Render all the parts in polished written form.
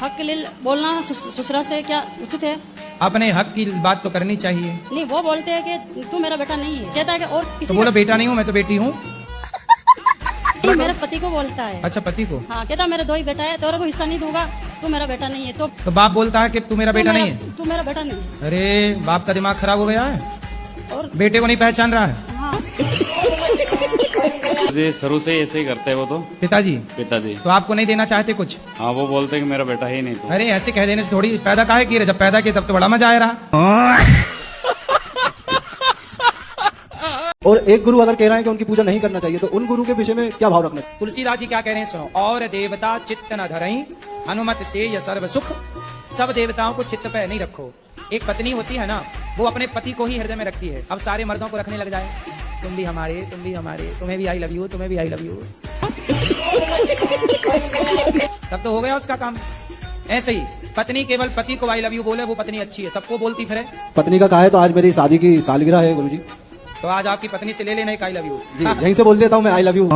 हक के लिए बोलना ससुरा से क्या उचित है? अपने हक की बात तो करनी चाहिए। नहीं, वो बोलते हैं कि तू मेरा बेटा नहीं है, कहता है कि और तो किसी बोलो बेटा नहीं हूँ, मैं तो बेटी हूँ। नहीं, मेरे पति को बोलता है। अच्छा, पति को? हाँ, कहता मेरे 2 ही बेटा है, तेरे को हिस्सा नहीं दूंगा, तू मेरा बेटा नहीं है। तो बाप बोलता है कि तू मेरा बेटा नहीं है। तू मेरा बेटा नहीं है। अरे बाप का दिमाग खराब हो गया है और बेटे को नहीं पहचान रहा है। हाँ, जी शुरू से ऐसे ही करते हैं वो तो पिताजी। पिताजी। तो आपको नहीं देना चाहते कुछ? हाँ, वो बोलते हैं कि मेरा बेटा ही नहीं तो। अरे ऐसे कह देने से थोड़ी, पैदा काहे किए, जब पैदा किए तब तो बड़ा मजा आया रहा। और एक गुरु अगर कह रहा है कि उनकी पूजा नहीं करना चाहिए तो उन गुरु के विषय में क्या भाव रखना चाहिए? तुलसीदास जी क्या कह रहे हैं सुनो। और देवता चित्त न धरई, हनुमत से ये सर्व सुख। सब देवताओं को चित्त पे नहीं रखो। एक पत्नी होती है ना, वो अपने पति को ही हृदय में रखती है। अब सारे मर्दों को रखने लग जाए, तुम भी हमारे, तुम भी हमारे, तुम्हें भी आई लव यू, तुम्हें भी आई लव यू, तब तो हो गया उसका काम। ऐसे ही पत्नी केवल पति को आई लव यू बोले, वो पत्नी अच्छी है, सबको बोलती फिरे। पत्नी का कहा है तो आज मेरी शादी की सालगिरह है गुरुजी। तो आज आपकी पत्नी से ले लेना एक आई लव यू। जी, यहीं से बोल देता हूँ मैं आई लव यू।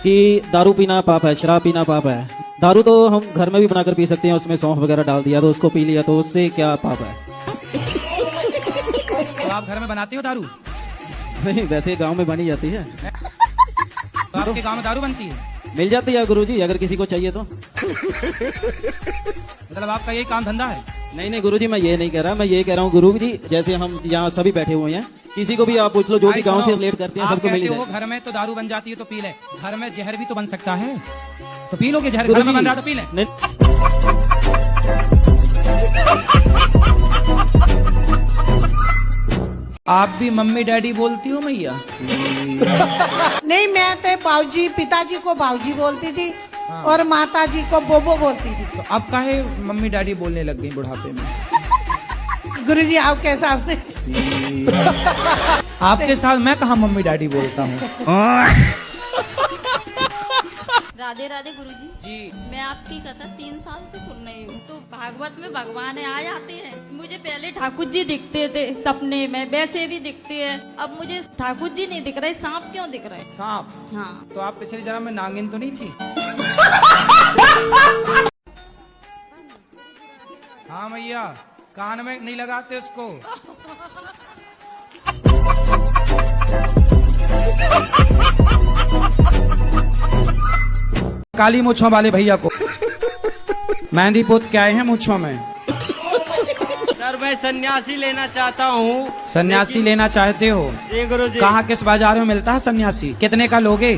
कि दारू पीना पाप है, शराब पीना पाप है। दारू तो हम घर में भी बनाकर पी सकते हैं, उसमें सौंफ वगैरह डाल दिया तो उसको पी लिया, तो उससे क्या पाप है? तो आप घर में बनाते हो दारू? नहीं, वैसे गांव में बनी जाती है। तो आपके गांव में दारू बनती है? मिल जाती है गुरुजी, अगर किसी को चाहिए तो। मतलब आपका यही काम धंधा है? नहीं नहीं गुरुजी, मैं ये नहीं कह रहा, मैं ये कह रहा हूँ गुरुजी, जैसे हम यहाँ सभी बैठे हुए हैं, किसी को भी आप पूछ लो जो भी गांव से रिलेट करते हैं, आप सबको मिल कहते हो जाए। घर में तो दारू बन जाती है तो पी ले, घर में जहर भी तो बन सकता है, तो पी लोगे जहर? घर में बन रहा तो पी ले। नहीं, आप भी मम्मी डैडी बोलती हो मैया? नहीं, मैं तो बाबूजी, पिताजी को बाबूजी बोलती थी और माता जी को बोबो बोलती थी। तो अब काहे मम्मी डैडी बोलने लग गई बुढ़ापे में? गुरुजी आप कैसा आपने? आपके साथ मैं कहा मम्मी डैडी बोलता हूँ। राधे राधे गुरुजी जी। मैं आपकी कथा 3 साल से सुन रही हूँ। तो भागवत में भगवान आ जाते हैं। मुझे पहले ठाकुर जी दिखते थे सपने में, वैसे भी दिखते हैं। अब मुझे ठाकुर जी नहीं दिख रहे, सांप क्यों दिख रहे? सांप? हाँ। तो आप पिछले जन्म में नागिन तो नहीं थी? हाँ मैया, कान में नहीं लगाते उसको। काली मूछों वाले भैया को मेहंदी पोत के आए हैं मूछों में। सर मैं सन्यासी लेना चाहता हूँ। सन्यासी लेना चाहते हो? जी गुरुजी। कहाँ, किस बाजार में मिलता है सन्यासी? कितने का लोगे?